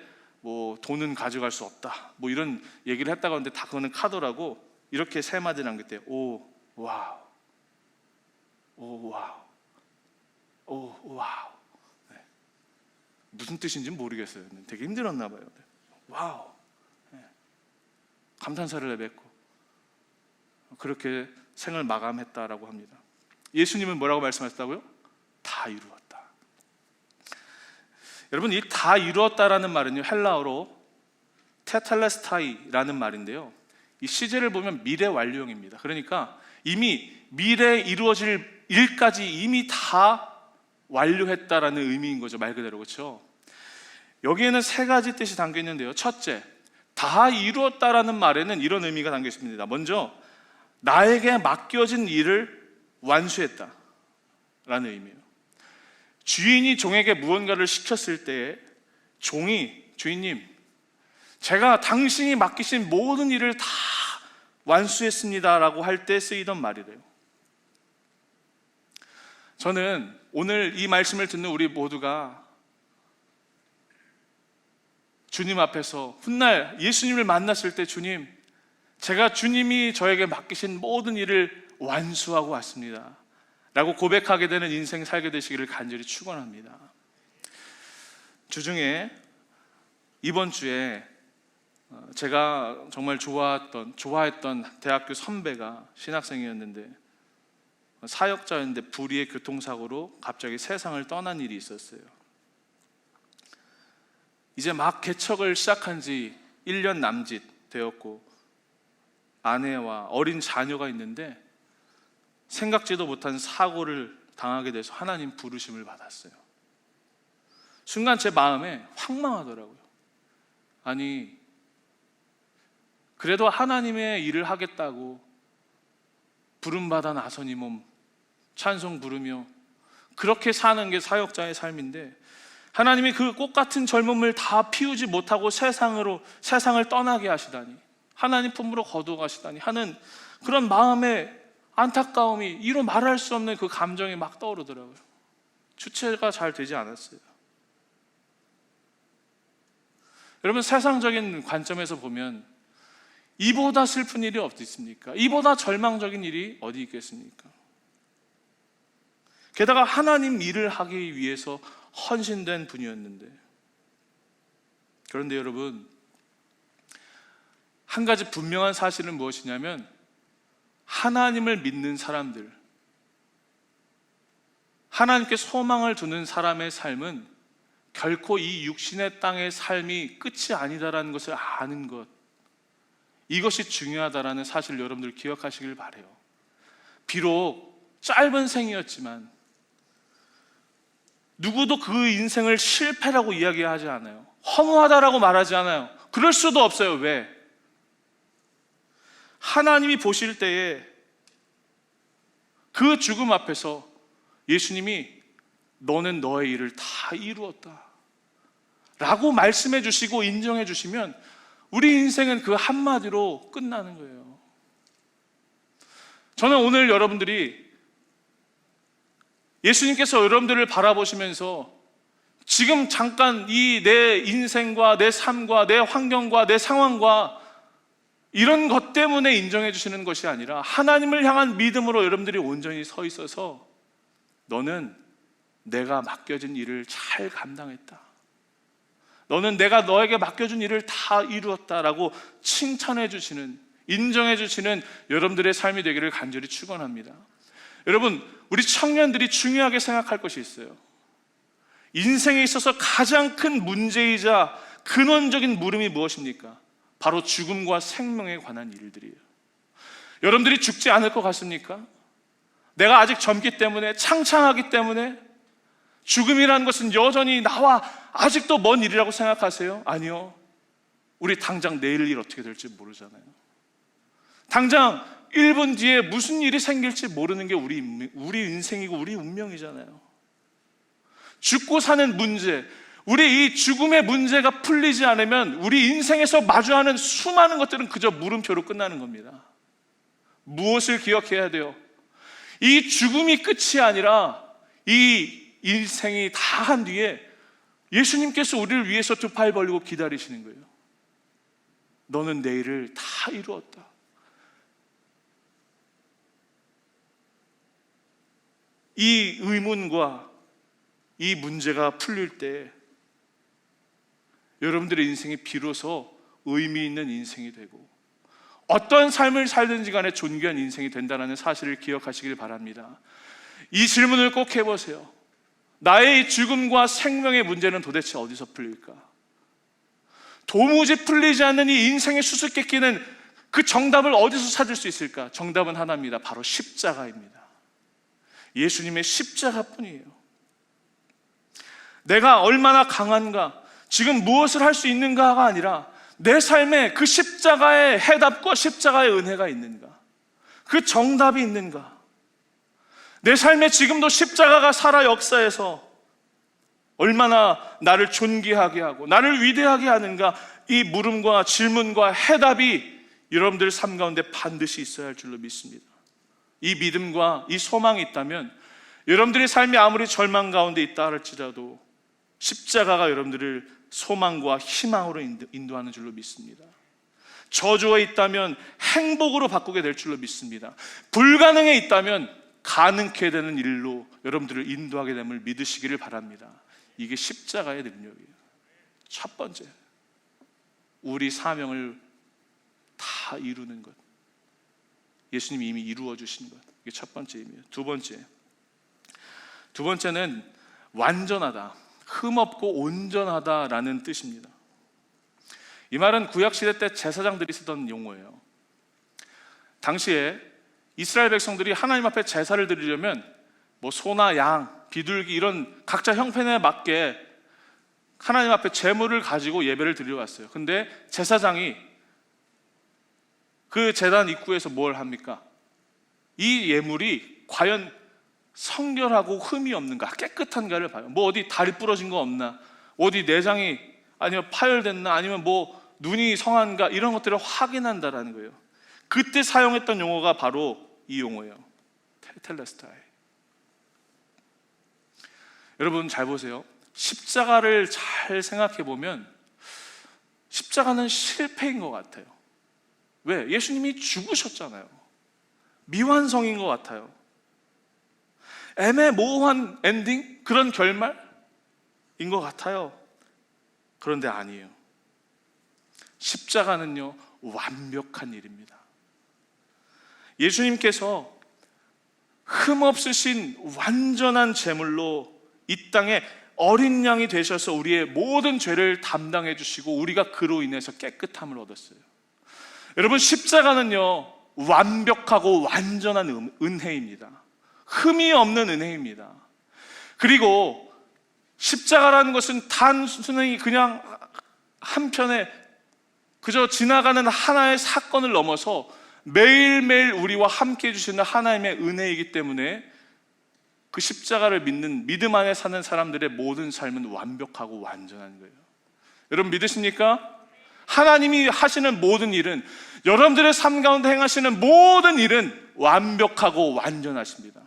Speaker 1: 돈은 가져갈 수 없다. 이런 얘기를 했다고 하는데 다 그거는 카더라고. 이렇게 세 마디 남겼대요. 오 와우, 오 와우, 오 와우. 네. 무슨 뜻인지 모르겠어요. 되게 힘들었나 봐요. 와우. 네. 감탄사를 내뱉고 그렇게 생을 마감했다라고 합니다. 예수님은 뭐라고 말씀하셨다고요? 다 이루었다. 여러분, 이 다 이루었다라는 말은요, 헬라어로 테텔레스타이라는 말인데요, 이 시제를 보면 미래 완료형입니다. 그러니까 이미 미래에 이루어질 일까지 이미 다 완료했다라는 의미인 거죠. 말 그대로. 그렇죠? 여기에는 세 가지 뜻이 담겨 있는데요. 첫째, 다 이루었다라는 말에는 이런 의미가 담겨 있습니다. 먼저 나에게 맡겨진 일을 완수했다라는 의미예요. 주인이 종에게 무언가를 시켰을 때 종이 주인님, 제가 당신이 맡기신 모든 일을 다 완수했습니다라고 할 때 쓰이던 말이래요. 저는 오늘 이 말씀을 듣는 우리 모두가 주님 앞에서 훗날 예수님을 만났을 때, 주님, 제가 주님이 저에게 맡기신 모든 일을 완수하고 왔습니다 라고 고백하게 되는 인생 살게 되시기를 간절히 축원합니다. 주중에 이번 주에 제가 정말 좋아했던 대학교 선배가 신학생이었는데 사역자였는데 불의의 교통사고로 갑자기 세상을 떠난 일이 있었어요. 이제 막 개척을 시작한 지 1년 남짓 되었고 아내와 어린 자녀가 있는데 생각지도 못한 사고를 당하게 돼서 하나님 부르심을 받았어요. 순간 제 마음에 황망하더라고요. 아니, 그래도 하나님의 일을 하겠다고 부름받아 나선 이 몸 찬송 부르며 그렇게 사는 게 사역자의 삶인데, 하나님이 그 꽃 같은 젊음을 다 피우지 못하고 세상을 떠나게 하시다니, 하나님 품으로 거두어가시다니 하는 그런 마음의 안타까움이, 이로 말할 수 없는 그 감정이 막 떠오르더라고요. 주체가 잘 되지 않았어요. 여러분, 세상적인 관점에서 보면 이보다 슬픈 일이 어디 있습니까? 이보다 절망적인 일이 어디 있겠습니까? 게다가 하나님 일을 하기 위해서 헌신된 분이었는데. 그런데 여러분, 한 가지 분명한 사실은 무엇이냐면, 하나님을 믿는 사람들, 하나님께 소망을 두는 사람의 삶은 결코 이 육신의 땅의 삶이 끝이 아니다라는 것을 아는 것, 이것이 중요하다라는 사실을 여러분들 기억하시길 바라요. 비록 짧은 생이었지만 누구도 그 인생을 실패라고 이야기하지 않아요. 허무하다라고 말하지 않아요. 그럴 수도 없어요. 왜? 하나님이 보실 때에 그 죽음 앞에서 예수님이 너는 너의 일을 다 이루었다 라고 말씀해 주시고 인정해 주시면 우리 인생은 그 한마디로 끝나는 거예요. 저는 오늘 여러분들이 예수님께서 여러분들을 바라보시면서 지금 잠깐 이 내 인생과 내 삶과 내 환경과 내 상황과 이런 것 때문에 인정해 주시는 것이 아니라 하나님을 향한 믿음으로 여러분들이 온전히 서 있어서 너는 내가 맡겨진 일을 잘 감당했다, 너는 내가 너에게 맡겨준 일을 다 이루었다라고 칭찬해 주시는, 인정해 주시는 여러분들의 삶이 되기를 간절히 축원합니다. 여러분, 우리 청년들이 중요하게 생각할 것이 있어요. 인생에 있어서 가장 큰 문제이자 근원적인 물음이 무엇입니까? 바로 죽음과 생명에 관한 일들이에요. 여러분들이 죽지 않을 것 같습니까? 내가 아직 젊기 때문에, 창창하기 때문에 죽음이라는 것은 여전히 나와 아직도 먼 일이라고 생각하세요? 아니요. 우리 당장 내일 일 어떻게 될지 모르잖아요. 당장 1분 뒤에 무슨 일이 생길지 모르는 게 우리 인생이고 우리 운명이잖아요. 죽고 사는 문제, 우리 이 죽음의 문제가 풀리지 않으면 우리 인생에서 마주하는 수많은 것들은 그저 물음표로 끝나는 겁니다. 무엇을 기억해야 돼요? 이 죽음이 끝이 아니라 이 인생이 다 한 뒤에 예수님께서 우리를 위해서 두 팔 벌리고 기다리시는 거예요. 너는 내 일을 다 이루었다. 이 의문과 이 문제가 풀릴 때 여러분들의 인생이 비로소 의미 있는 인생이 되고 어떤 삶을 살든지 간에 존귀한 인생이 된다는 사실을 기억하시길 바랍니다. 이 질문을 꼭 해보세요. 나의 죽음과 생명의 문제는 도대체 어디서 풀릴까? 도무지 풀리지 않는 이 인생의 수수께끼는 그 정답을 어디서 찾을 수 있을까? 정답은 하나입니다. 바로 십자가입니다. 예수님의 십자가뿐이에요. 내가 얼마나 강한가, 지금 무엇을 할 수 있는가가 아니라 내 삶에 그 십자가의 해답과 십자가의 은혜가 있는가, 그 정답이 있는가, 내 삶에 지금도 십자가가 살아 역사에서 얼마나 나를 존귀하게 하고 나를 위대하게 하는가, 이 물음과 질문과 해답이 여러분들 삶 가운데 반드시 있어야 할 줄로 믿습니다. 이 믿음과 이 소망이 있다면 여러분들의 삶이 아무리 절망 가운데 있다 할지라도 십자가가 여러분들을 소망과 희망으로 인도하는 줄로 믿습니다. 저주에 있다면 행복으로 바꾸게 될 줄로 믿습니다. 불가능에 있다면 가능케 되는 일로 여러분들을 인도하게 됨을 믿으시기를 바랍니다. 이게 십자가의 능력이에요. 첫 번째, 우리 사명을 다 이루는 것, 예수님이 이미 이루어 주신 것, 이게 첫 번째 의미예요. 두 번째는 완전하다, 흠없고 온전하다라는 뜻입니다. 이 말은 구약시대 때 제사장들이 쓰던 용어예요. 당시에 이스라엘 백성들이 하나님 앞에 제사를 드리려면 뭐 소나 양, 비둘기 이런 각자 형편에 맞게 하나님 앞에 제물을 가지고 예배를 드리러 왔어요. 근데 제사장이 그 제단 입구에서 뭘 합니까? 이 예물이 과연 성결하고 흠이 없는가, 깨끗한가를 봐요. 뭐 어디 다리 부러진 거 없나, 어디 내장이 아니면 파열됐나, 아니면 뭐 눈이 성한가, 이런 것들을 확인한다라는 거예요. 그때 사용했던 용어가 바로 이 용어예요. 텔레스타이. 여러분 잘 보세요. 십자가를 잘 생각해 보면 십자가는 실패인 것 같아요. 왜? 예수님이 죽으셨잖아요. 미완성인 것 같아요. 애매모호한 엔딩? 그런 결말인 것 같아요. 그런데 아니에요. 십자가는요, 완벽한 일입니다. 예수님께서 흠없으신 완전한 제물로 이 땅에 어린 양이 되셔서 우리의 모든 죄를 담당해 주시고 우리가 그로 인해서 깨끗함을 얻었어요. 여러분, 십자가는요, 완벽하고 완전한 은혜입니다. 흠이 없는 은혜입니다. 그리고 십자가라는 것은 단순히 그냥 한편에 그저 지나가는 하나의 사건을 넘어서 매일매일 우리와 함께 해주시는 하나님의 은혜이기 때문에 그 십자가를 믿는 믿음 안에 사는 사람들의 모든 삶은 완벽하고 완전한 거예요. 여러분 믿으십니까? 하나님이 하시는 모든 일은, 여러분들의 삶 가운데 행하시는 모든 일은 완벽하고 완전하십니다.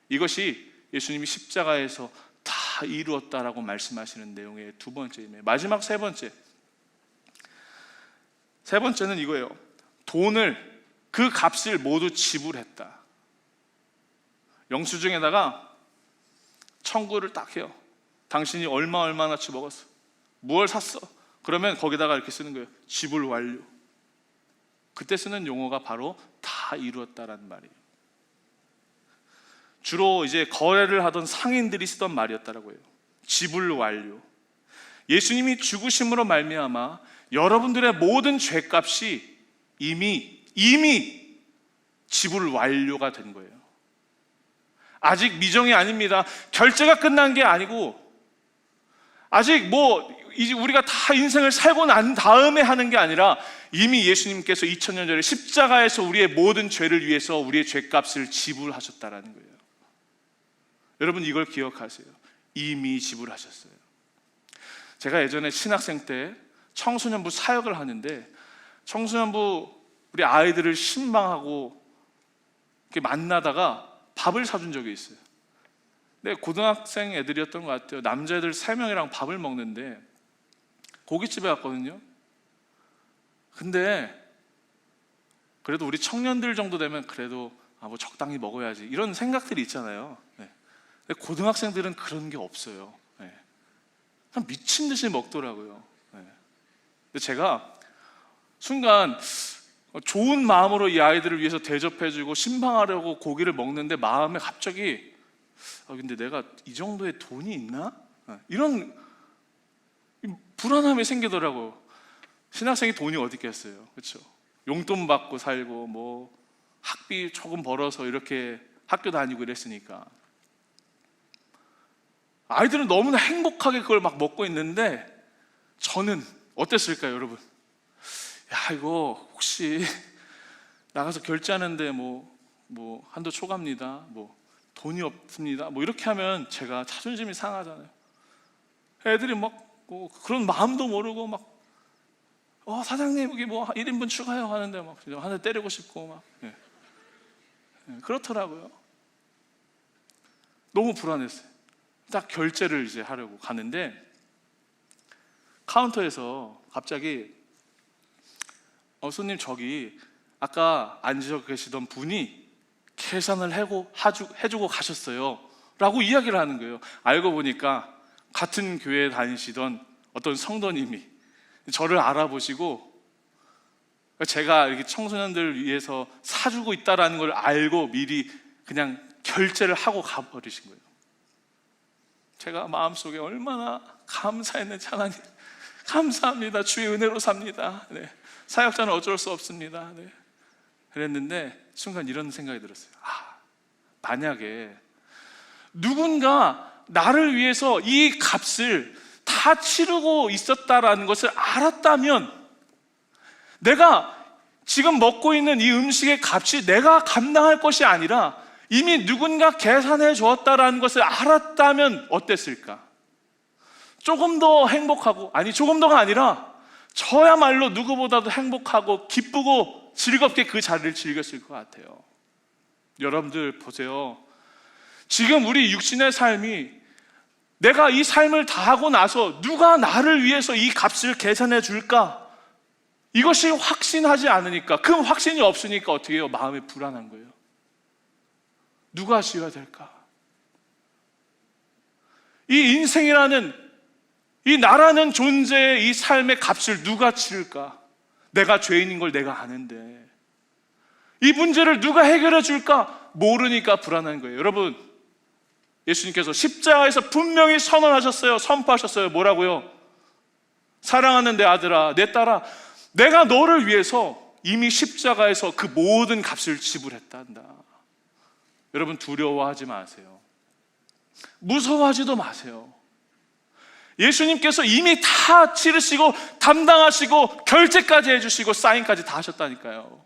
Speaker 1: 이것이 예수님이 십자가에서 다 이루었다라고 말씀하시는 내용의 두 번째입니다. 마지막 세 번째는 이거예요. 돈을, 그 값을 모두 지불했다. 영수증에다가 청구를 딱 해요. 당신이 얼마나치 먹었어, 무엇을 샀어, 그러면 거기다가 이렇게 쓰는 거예요. 지불 완료. 그때 쓰는 용어가 바로 다 이루었다라는 말이에요. 주로 이제 거래를 하던 상인들이 쓰던 말이었다라고 해요. 지불 완료. 예수님이 죽으심으로 말미암아 여러분들의 모든 죄값이 이미 지불 완료가 된 거예요. 아직 미정이 아닙니다. 결제가 끝난 게 아니고, 아직 뭐 이제 우리가 다 인생을 살고 난 다음에 하는 게 아니라 이미 예수님께서 2000년 전에 십자가에서 우리의 모든 죄를 위해서 우리의 죄값을 지불하셨다라는 거예요. 여러분 이걸 기억하세요. 이미 지불하셨어요. 제가 예전에 신학생 때 청소년부 사역을 하는데, 청소년부 우리 아이들을 신방하고 이렇게 만나다가 밥을 사준 적이 있어요. 근데 고등학생 애들이었던 것 같아요. 남자애들 3명이랑 밥을 먹는데 고깃집에 갔거든요. 근데 그래도 우리 청년들 정도 되면 그래도 뭐 적당히 먹어야지, 이런 생각들이 있잖아요. 네. 근데 고등학생들은 그런 게 없어요. 네. 그냥 미친 듯이 먹더라고요. 네. 근데 제가 순간 좋은 마음으로 이 아이들을 위해서 대접해주고 신방하려고 고기를 먹는데 마음에 갑자기 근데 내가 이 정도의 돈이 있나? 이런 불안함이 생기더라고요. 신학생이 돈이 어디 있겠어요, 그렇죠? 용돈 받고 살고 뭐 학비 조금 벌어서 이렇게 학교 다니고 이랬으니까. 아이들은 너무나 행복하게 그걸 막 먹고 있는데 저는 어땠을까요, 여러분? 야, 이거 혹시 나가서 결제하는데 뭐 한도 초과입니다, 뭐 돈이 없습니다, 뭐 이렇게 하면 제가 자존심이 상하잖아요. 애들이 막 뭐 그런 마음도 모르고 막 사장님 여기 뭐 1인분 추가요 하는데 막 한 대 때리고 싶고 막 그렇더라고요. 너무 불안했어요. 딱 결제를 이제 하려고 가는데 카운터에서 갑자기 손님, 저기 아까 앉으셔 계시던 분이 계산을 해주고 가셨어요 라고 이야기를 하는 거예요. 알고 보니까 같은 교회에 다니시던 어떤 성도님이 저를 알아보시고 제가 이렇게 청소년들을 위해서 사주고 있다라는 걸 알고 미리 그냥 결제를 하고 가버리신 거예요. 제가 마음속에 얼마나 감사했는지, 하나님 감사합니다. 주의 은혜로 삽니다. 네. 사역자는 어쩔 수 없습니다. 네. 그랬는데 순간 이런 생각이 들었어요. 만약에 누군가 나를 위해서 이 값을 다 치르고 있었다라는 것을 알았다면, 내가 지금 먹고 있는 이 음식의 값이 내가 감당할 것이 아니라 이미 누군가 계산해 주었다라는 것을 알았다면 어땠을까? 조금 더 행복하고, 조금 더가 아니라 저야말로 누구보다도 행복하고 기쁘고 즐겁게 그 자리를 즐겼을 것 같아요. 여러분들 보세요. 지금 우리 육신의 삶이, 내가 이 삶을 다 하고 나서 누가 나를 위해서 이 값을 계산해 줄까? 이것이 확신하지 않으니까, 그 확신이 없으니까 어떻게 해요? 마음이 불안한 거예요. 누가 지어야 될까? 이 인생이라는, 이 나라는 존재의 이 삶의 값을 누가 치를까? 내가 죄인인 걸 내가 아는데 이 문제를 누가 해결해 줄까? 모르니까 불안한 거예요. 여러분, 예수님께서 십자가에서 분명히 선언하셨어요. 선포하셨어요. 뭐라고요? 사랑하는 내 아들아, 내 딸아, 내가 너를 위해서 이미 십자가에서 그 모든 값을 지불했단다. 여러분, 두려워하지 마세요. 무서워하지도 마세요. 예수님께서 이미 다 치르시고 담당하시고 결제까지 해주시고 사인까지 다 하셨다니까요.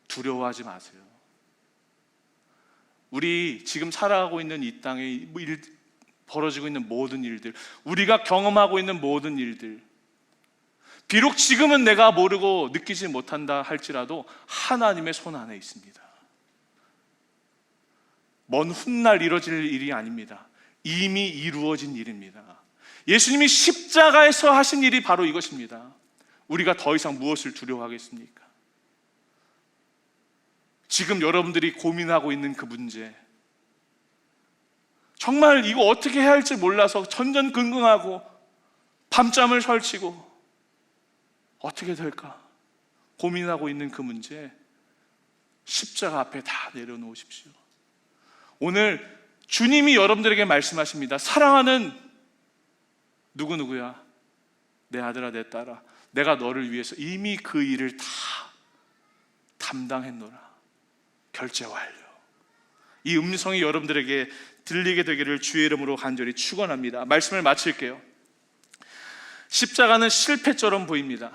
Speaker 1: 두려워하지 마세요. 우리 지금 살아가고 있는 이 땅에 벌어지고 있는 모든 일들, 우리가 경험하고 있는 모든 일들, 비록 지금은 내가 모르고 느끼지 못한다 할지라도 하나님의 손 안에 있습니다. 먼 훗날 이루어질 일이 아닙니다. 이미 이루어진 일입니다. 예수님이 십자가에서 하신 일이 바로 이것입니다. 우리가 더 이상 무엇을 두려워하겠습니까? 지금 여러분들이 고민하고 있는 그 문제, 정말 이거 어떻게 해야 할지 몰라서 전전긍긍하고 밤잠을 설치고 어떻게 될까 고민하고 있는 그 문제, 십자가 앞에 다 내려놓으십시오. 오늘 주님이 여러분들에게 말씀하십니다. 사랑하는 누구누구야, 내 아들아, 내 딸아, 내가 너를 위해서 이미 그 일을 다 담당했노라. 결제 완료. 이 음성이 여러분들에게 들리게 되기를 주의 이름으로 간절히 축원합니다. 말씀을 마칠게요. 십자가는 실패처럼 보입니다.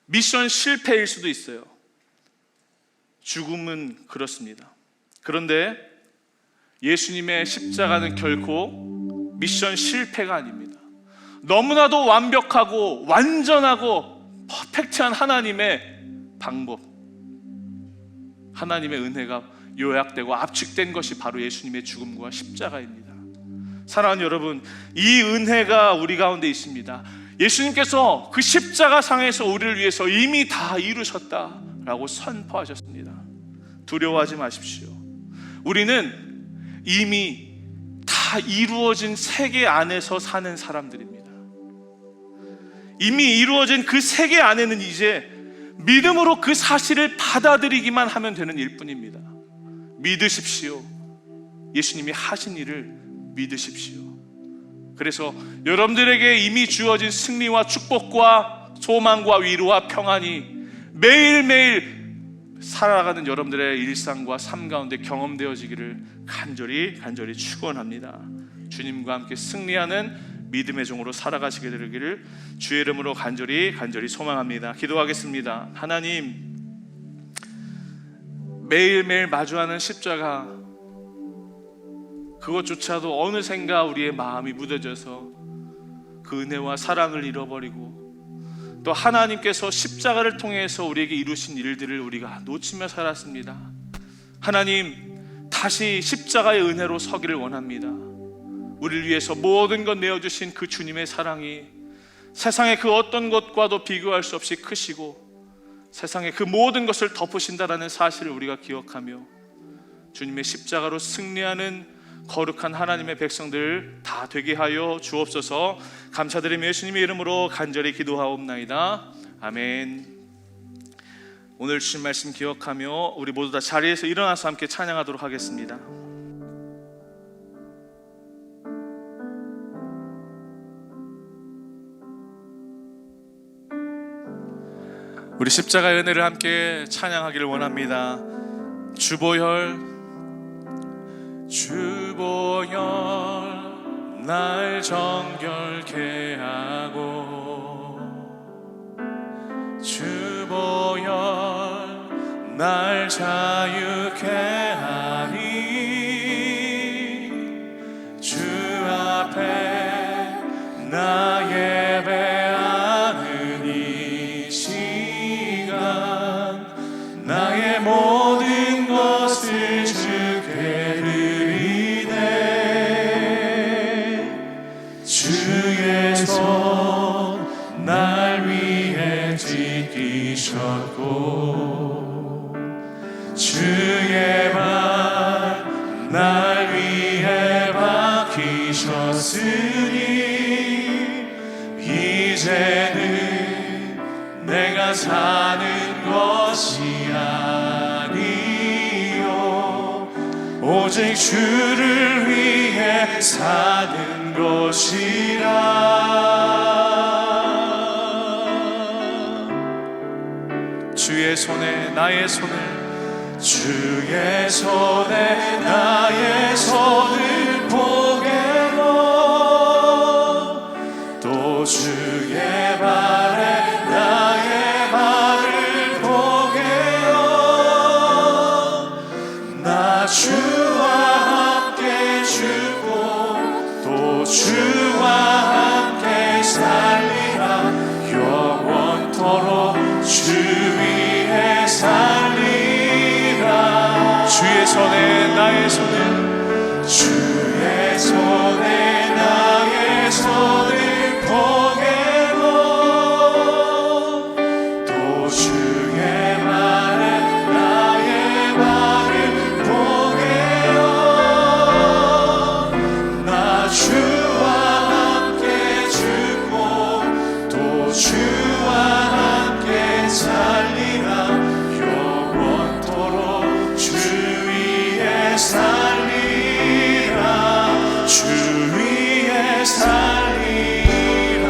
Speaker 1: 미션 실패일 수도 있어요. 죽음은 그렇습니다. 그런데 예수님의 십자가는 결코 미션 실패가 아닙니다. 너무나도 완벽하고 완전하고 퍼펙트한 하나님의 방법, 하나님의 은혜가 요약되고 압축된 것이 바로 예수님의 죽음과 십자가입니다. 사랑하는 여러분, 이 은혜가 우리 가운데 있습니다. 예수님께서 그 십자가 상에서 우리를 위해서 이미 다 이루셨다라고 선포하셨습니다. 두려워하지 마십시오. 우리는 이미 다 이루어진 세계 안에서 사는 사람들입니다. 이미 이루어진 그 세계 안에는 이제 믿음으로 그 사실을 받아들이기만 하면 되는 일뿐입니다. 믿으십시오. 예수님이 하신 일을 믿으십시오. 그래서 여러분들에게 이미 주어진 승리와 축복과 소망과 위로와 평안이 매일매일 살아가는 여러분들의 일상과 삶 가운데 경험되어지기를 간절히 축원합니다. 주님과 함께 승리하는 믿음의 종으로 살아가시게 되기를 주의 이름으로 간절히 소망합니다. 기도하겠습니다. 하나님, 매일매일 마주하는 십자가, 그것조차도 어느샌가 우리의 마음이 무뎌져서 그 은혜와 사랑을 잃어버리고, 또 하나님께서 십자가를 통해서 우리에게 이루신 일들을 우리가 놓치며 살았습니다. 하나님, 다시 십자가의 은혜로 서기를 원합니다. 우리를 위해서 모든 것 내어주신 그 주님의 사랑이 세상의 그 어떤 것과도 비교할 수 없이 크시고 세상의 그 모든 것을 덮으신다라는 사실을 우리가 기억하며 주님의 십자가로 승리하는 거룩한 하나님의 백성들 다 되게 하여 주옵소서. 감사드리며 예수님의 이름으로 간절히 기도하옵나이다. 아멘. 오늘 주신 말씀 기억하며 우리 모두 다 자리에서 일어나서 함께 찬양하도록 하겠습니다. 우리 십자가의 은혜를 함께 찬양하기를 원합니다. 주보혈 날 정결케 하고, 주보혈 날 자유케 하니, 주 앞에 나 예배하는 이 시간, 나의 모든 것을 주께 드리네. 주의 손 날 위해 지키셨고, 주의 발 날 위해 박히셨으니, 이제는 내가 사는 것이 아니요 오직 주를 위해 사는 것이라. 주의 손에 나의 손을, 주의 손에 나의 손을 보게로, 또 주의 발에 나의 발을 보게로, 나 주와 함께 죽고 또 주와 함께 살리라. 영원토록 주 위에 살리라. 주의 손에 나의 손을, 주의 손에 나의 손을 보게로, 또 주의 발에 나의 발을 보게로, 나 주와 함께 죽고 또 주와 함께 살리라. 영원토록 주 위에 살리라. 주 위에 살리라.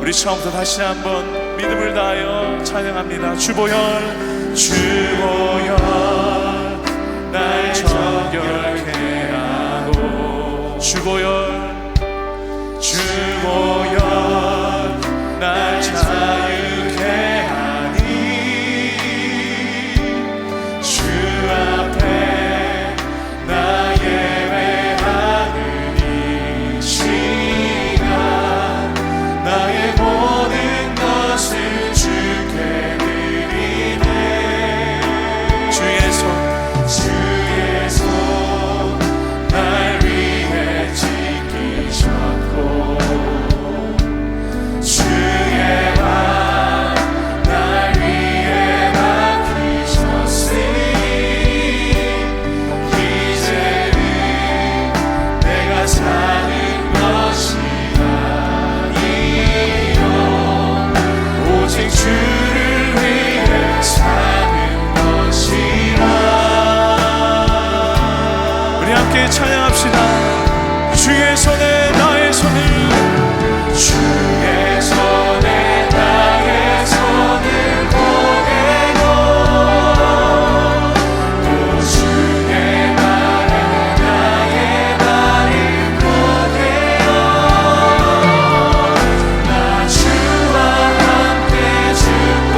Speaker 1: 우리 처음부터 다시 한번 믿음을 다하여 찬양합니다. 주보혈 날 정결케 하고, 주보혈 날 자유케 하니, 주 앞에 나 예배하는 이 시간, 나의 모든 것을 주께 드리네. 주의 손 날 위해 지키셨고, 주의 발 날 위해 박히셨으니, 이제는 내가 사는 것이 아니요 오직 주를 위해 사는 것이라. 우리 함께 찬양합시다. 주의 손에 나의 손을, 주의 손에 나의 손을 보게로, 또 주의 발에 나의 발을 보게로, 나 주와 함께 죽고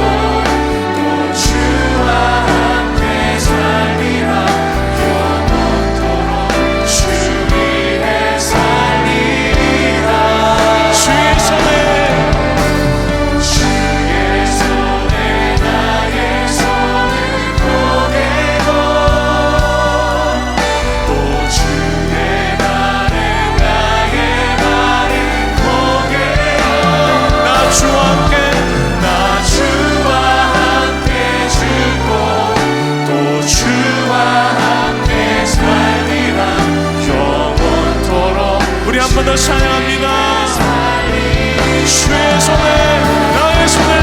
Speaker 1: 또 주와 함께 살리라. 영원토록 주 위에 살리라. 주의 손에 나의 손을 보게로, 또 주의 발에 나의 발을 보게로, 나 주와 함께 죽고 또 주와 함께 살리라. 영원토록. 우리 한 번 더 찬양합니다. 주의 손에 나의 손을,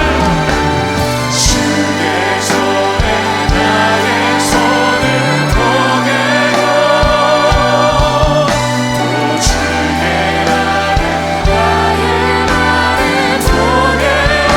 Speaker 1: 주의 손에 나의 손을 보게로, 또 주의 발에 나의 발을 보게로,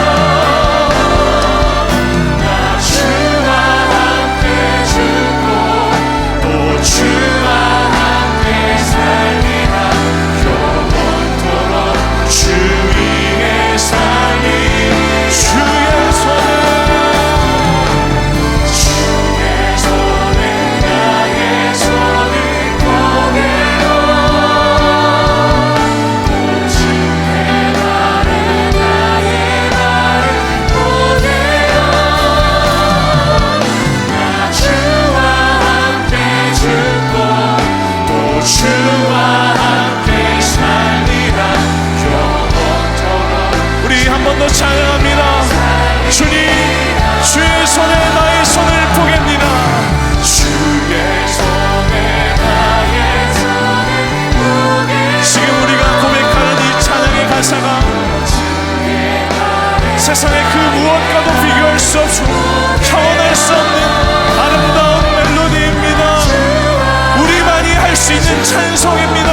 Speaker 1: 수 있는 찬송입니다.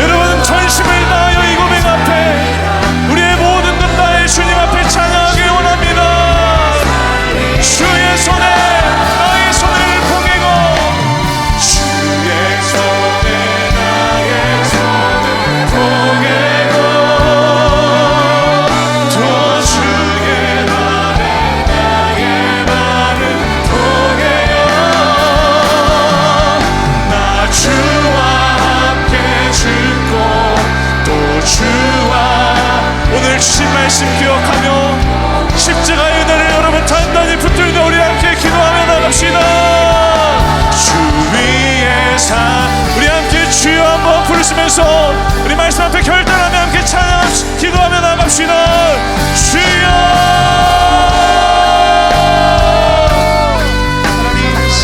Speaker 1: 여러분 전심을 다하여 이 고백 앞에 우리의 모든 것 다해 주님 앞에 찬양하길 원합니다. 주의 손에 나의 손을 포개고 주의 손에 나의 손을 포개고 또 주의 맘에 나의 맘을 포개고 나 주와 함께 죽고 또 주와 오늘 주신 말씀 기억하며 십자가의 은혜를 여러분 단단히 붙들며 우리 함께 기도하며 나갑시다. 주 위에 산 우리 함께 주여 한번 부르시면서 우리 말씀 앞에 결단하며 함께 찬양 기도하며 나갑시다. 주여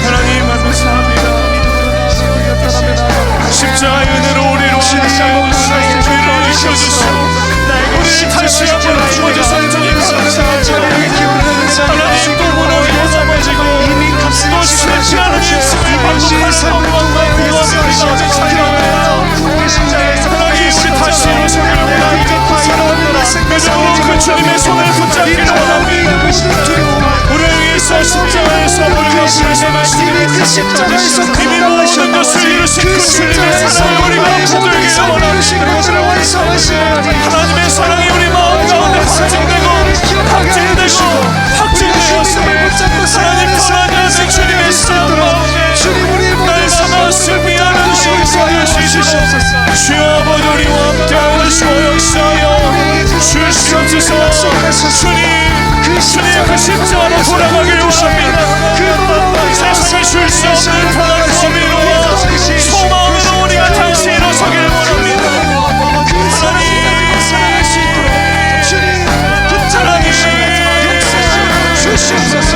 Speaker 1: 하나님 감사합니다. 십자가의 은혜로 우리로 우리를 이끌어주시고 우리를 다시 한번 부어주셔서 하나님 또 무너지고 넘어지고 또 실패하는 인생을 반복하는 것과 구원을 하나님 우리 다시 일어서기를 원합니다. 그저 그 주님의 손을 붙잡기를 원합니다. 우리를 위해서 십자가에서 우리가 부르신 이미 모든 것을 이루신 그 주님의 사랑을 우리가 붙들기를 원합니다. 하나님의 사랑이 우리 마음 가운데 확증되시고 확증되었습니다. 하나님 떠나지 않는 주님의 사랑 가운데 날마다 승리하는 우리 되시옵소서. 주여 아버지 우리와 함께 하시고 역사하여 주시옵소서. 주님 그 십자가로 돌아가길 원합니다. 세상을 줄 수 없는 편한 범위로 소망으로 우리가 다시 일어서길 원합니다. 주님 우리를 붙잡아 주옵소서.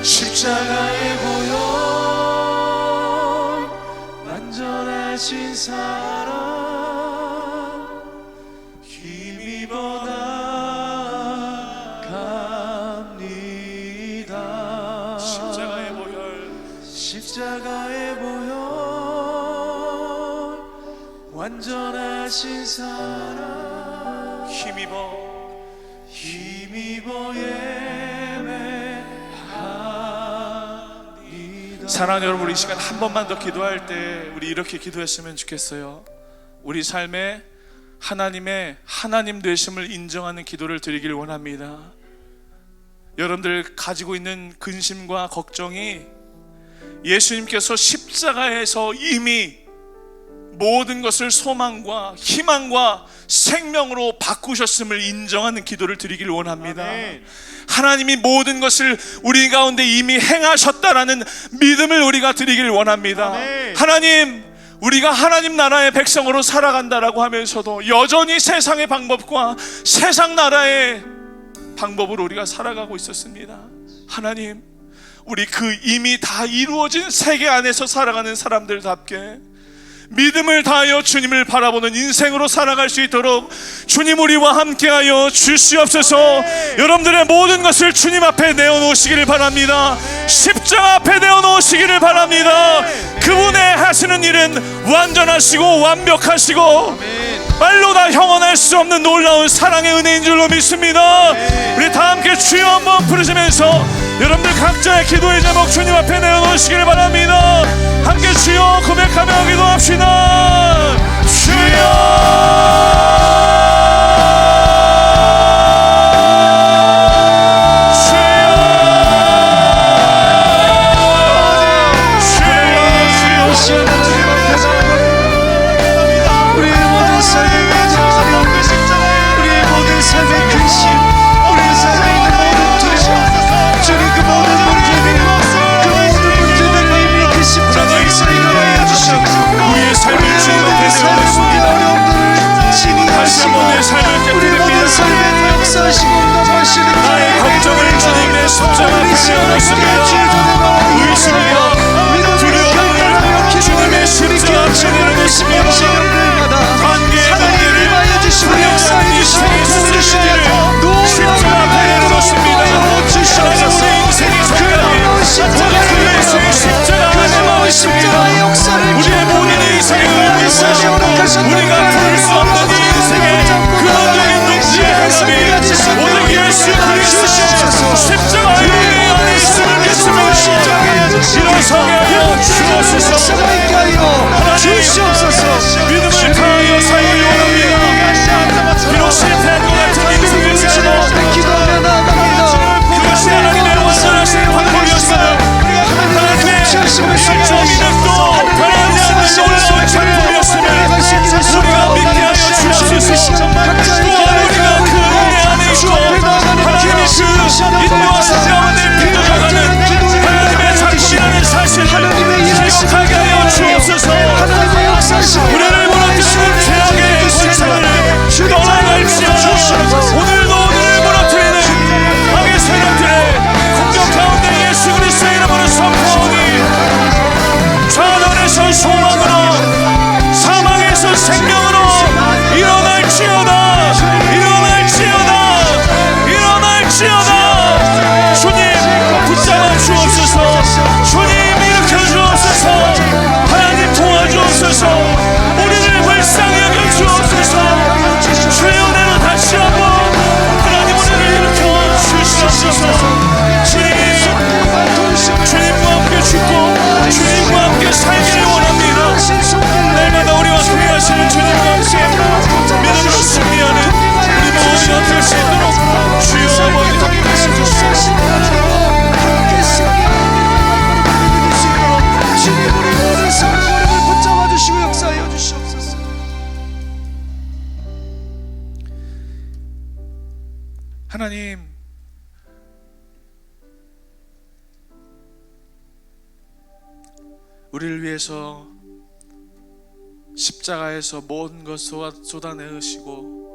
Speaker 2: 십자가의 보혈 완전하신 사랑 힘입어 나갑니다. 십자가의 보혈 완전하신 사랑 힘입어 예배합니다. 사랑하는 여러분, 우리 이 시간 한 번만 더 기도할 때 우리 이렇게 기도했으면 좋겠어요. 우리 삶에 하나님의 하나님 되심을 인정하는 기도를 드리길 원합니다. 여러분들 가지고 있는 근심과 걱정이 예수님께서 십자가에서 이미 모든 것을 소망과 희망과 생명으로 바꾸셨음을 인정하는 기도를 드리길 원합니다. 아멘. 하나님이 모든 것을 우리 가운데 이미 행하셨다라는 믿음을 우리가 드리길 원합니다. 아멘. 하나님, 우리가 하나님 나라의 백성으로 살아간다라고 하면서도 여전히 세상의 방법과 세상 나라의 방법으로 우리가 살아가고 있었습니다. 하나님, 우리 그 이미 다 이루어진 세계 안에서 살아가는 사람들답게 믿음을 다하여 주님을 바라보는 인생으로 살아갈 수 있도록 주님 우리와 함께하여 주시옵소서. 여러분들의 모든 것을 주님 앞에 내어놓으시기를 바랍니다. 십자가 앞에 내어놓으시기를 바랍니다. 그분의 하시는 일은 완전하시고 완벽하시고 말로 다 형언할 수 없는 놀라운 사랑의 은혜인 줄로 믿습니다. 우리 다 함께 주여 한번 부르시면서 여러분들 각자의 기도의 제목 주님 앞에 내어놓으시기를 바랍니다. 함께 주여 고백하며 기도합시다. 나의 걱정을 주님의 십자가 앞에 내어놓습니다. 의심과 두려움을 주님의 십자가 앞에 내어놓습니다. 관계의 문제를 불행한 인생의 스스로를 십자가 앞에 내어놓습니다. 하나님, 우리 인생의 성장이 모든 그 예수의 십자가 안에 있습니다. 우리의 모든 인생을 위해서 우리가 부를 수 없는 이 인생의 근원적인 문제의 해답이 오직 예수 그리스도 십자가의 은혜 안에 있음을 믿습니다. 일어서게 하여 주옵소서. 하나님, 믿음을 다하여 살기 원합니다. 비록 실패한 것 같은 인생일지라도 그것이 하나님의 완전하신 방법이었으나 하나님의 일조이력도 변하지 않는 놀라운 작품이었음을 우리가 믿게 하여 주옵소서. 또한 우리가 그 은혜 안에 있고 하나님의 그 인도하시지 않는 믿어가는 하나님의 작품이라는 사실을 기억하게 하여 주옵소서. 우리를 무너뜨리는 죄악의 권세를 떠나갈지어다. 오늘도 우리를 무너뜨리는 악의 세력들의 공격 가운데 예수 그리스도의 이름으로 선포하오니 좌절에서 소망으로 사망에서 생명으로 일어날지어다. 주님 붙잡아 주옵소서. 주님 일으켜 주옵소서. 하나님 도와주옵소서. 우리를 불쌍히 여겨 주옵소서. 주의 은혜로 다시 한번 하나님 우리를 일으켜 주시옵소서. 주님과 함께 죽고 주님과 함께 살기를 원합니다. 날마다 우리와 동행하시는 주님과 함께 믿음으로 승리하는 우리 모두가 될 수 있도록 주여 아버지 하나님, 우리를 위해서 십자가에서 모든 것을 쏟아내으시고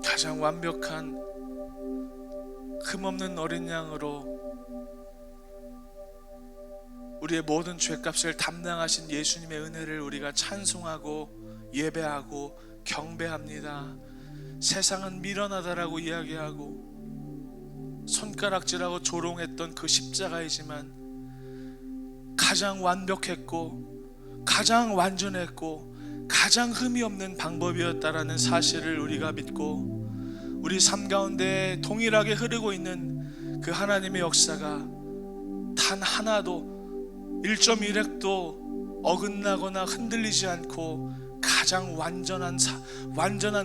Speaker 2: 가장 완벽한 흠없는 어린 양으로 우리의 모든 죄값을 담당하신 예수님의 은혜를 우리가 찬송하고 예배하고 경배합니다. 세상은 미련하다라고 이야기하고 손가락질하고 조롱했던 그 십자가이지만 가장 완벽했고 가장 완전했고 가장 흠이 없는 방법이었다라는 사실을 우리가 믿고 우리 삶 가운데 동일하게 흐르고 있는 그 하나님의 역사가 단 하나도 1.1획도 어긋나거나 흔들리지 않고 가장 완전한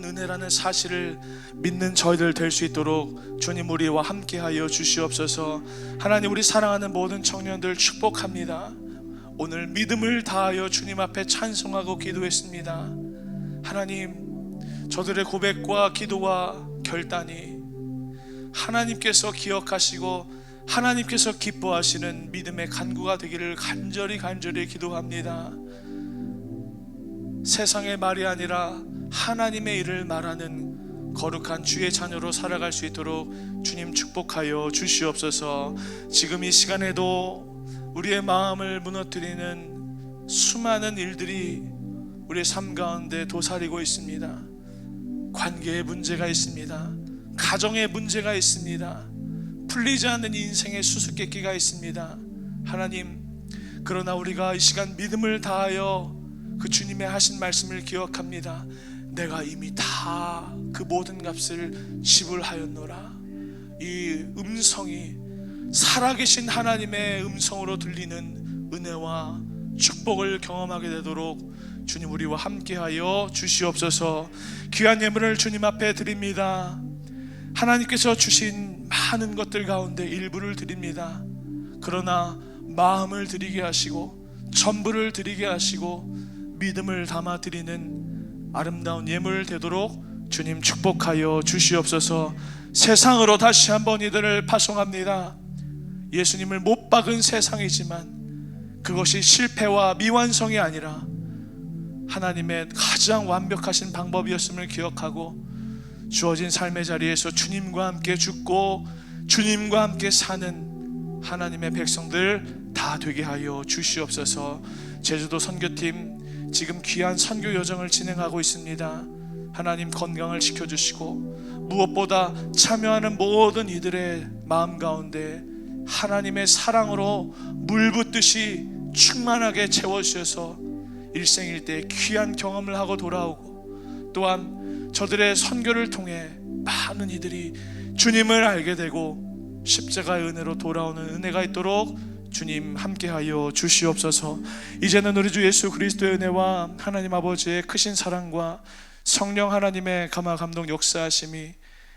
Speaker 2: 은혜라는 사실을 믿는 저희들 될 수 있도록 주님 우리와 함께하여 주시옵소서. 하나님, 우리 사랑하는 모든 청년들 축복합니다. 오늘 믿음을 다하여 주님 앞에 찬송하고 기도했습니다. 하나님, 저들의 고백과 기도와 결단이 하나님께서 기억하시고 하나님께서 기뻐하시는 믿음의 간구가 되기를 간절히 기도합니다. 세상의 말이 아니라 하나님의 일을 말하는 거룩한 주의 자녀로 살아갈 수 있도록 주님 축복하여 주시옵소서. 지금 이 시간에도 우리의 마음을 무너뜨리는 수많은 일들이 우리의 삶 가운데 도사리고 있습니다. 관계의 문제가 있습니다. 가정의 문제가 있습니다. 풀리지 않는 인생의 수수께끼가 있습니다. 하나님, 그러나 우리가 이 시간 믿음을 다하여 그 주님의 하신 말씀을 기억합니다. 내가 이미 다 그 모든 값을 지불하였노라. 이 음성이 살아계신 하나님의 음성으로 들리는 은혜와 축복을 경험하게 되도록 주님 우리와 함께하여 주시옵소서. 귀한 예물을 주님 앞에 드립니다. 하나님께서 주신 많은 것들 가운데 일부를 드립니다. 그러나 마음을 드리게 하시고 전부를 드리게 하시고 믿음을 담아 드리는 아름다운 예물 되도록 주님 축복하여 주시옵소서. 세상으로 다시 한번 이들을 파송합니다. 예수님을 못 박은 세상이지만 그것이 실패와 미완성이 아니라 하나님의 가장 완벽하신 방법이었음을 기억하고 주어진 삶의 자리에서 주님과 함께 죽고 주님과 함께 사는 하나님의 백성들 다 되게 하여 주시옵소서. 제주도 선교팀 지금 귀한 선교 여정을 진행하고 있습니다. 하나님 건강을 지켜주시고 무엇보다 참여하는 모든 이들의 마음 가운데 하나님의 사랑으로 물붓듯이 충만하게 채워주셔서 일생일대 귀한 경험을 하고 돌아오고 또한 저들의 선교를 통해 많은 이들이 주님을 알게 되고 십자가의 은혜로 돌아오는 은혜가 있도록 주님 함께하여 주시옵소서. 이제는 우리 주 예수 그리스도의 은혜와 하나님 아버지의 크신 사랑과 성령 하나님의 감화 감동 역사하심이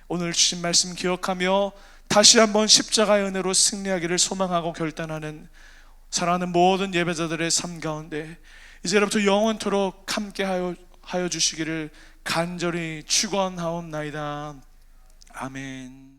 Speaker 2: 오늘 주신 말씀 기억하며 다시 한번 십자가의 은혜로 승리하기를 소망하고 결단하는 사랑하는 모든 예배자들의 삶 가운데 이제부터 영원토록 함께하여 주시기를 간절히 축원하옵나이다. 아멘.